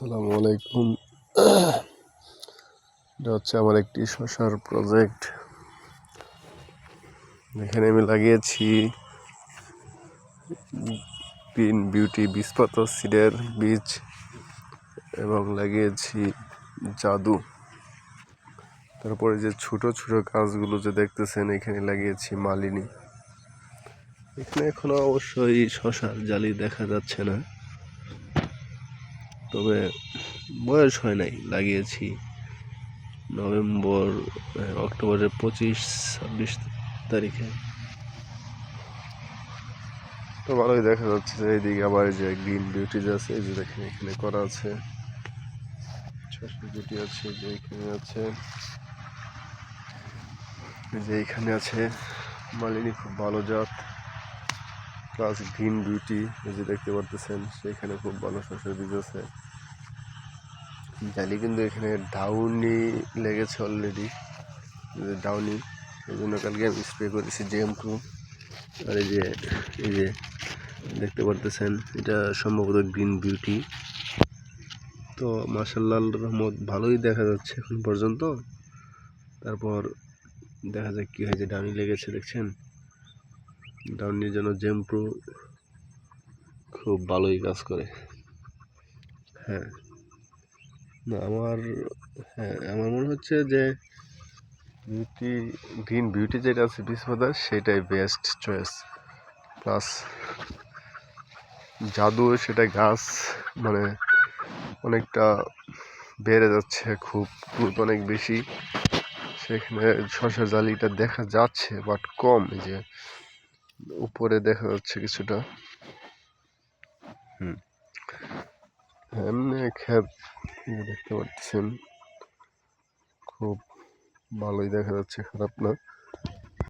আসসালামু আলাইকুম। এটা হচ্ছে আমার একটি শসার প্রজেক্ট। এখানে আমি লাগিয়েছি গ্রিন বিউটি বীজপাতা সিডের বীজ এবং লাগিয়েছি জাদু। তারপরে যে ছোট ছোট গাছগুলো যে দেখতেছেন এখানে লাগিয়েছি মালিনী। এখানে এখনো অবশ্যই শসার জালি দেখা যাচ্ছে না, তবে বয়স হয় নাই, লাগিয়েছি অক্টোবরের 25-26 তারিখে। তো ভালোই দেখা যাচ্ছে যে এইদিকে আবার যে গ্রিন বিউটিজ আছে, এই যে দেখেন এখানে করা আছে, শসা বিউটি আছে, যে এখানে আছে, যে এখানে আছে মালিনী, খুব ভালো জাত, প্লাস গ্রিন বিউটি এই যে দেখতে পারতেছেন, সেখানে খুব ভালো শসার বীজ আছে। জালি কিন্তু এখানে ডাউনি লেগেছে অলরেডি, ডাউনি, এই জন্য কালকে আমি স্প্রে করেছি JM2। আর এই যে দেখতে পারতেছেন, এটা সম্ভবত গ্রিন বিউটি। তো মাশাআল্লাহ রহমত ভালোই দেখা যাচ্ছে এখন পর্যন্ত। তারপর দেখা যাক কি হয়। যে ডাউনি লেগেছে দেখছেন, ডাউনির জন্য JM2 খুব ভালোই কাজ করে। হ্যাঁ, না আমার মনে হচ্ছে যে গ্রিন বিউটি যেটা আছে বীজপাতা, সেটাই বেস্ট চয়েস। প্লাস জাদু, সেটা গাছ মানে অনেকটা বেড়ে যাচ্ছে, খুব গ্রোথ অনেক বেশি। সেখানে শসার জালিটা দেখা যাচ্ছে বাট কম, এই যে উপরে দেখা যাচ্ছে কিছুটা। এমনি ক্ষেত দেখতে পাচ্ছেন, খুব ভালোই দেখা যাচ্ছে, খারাপ না।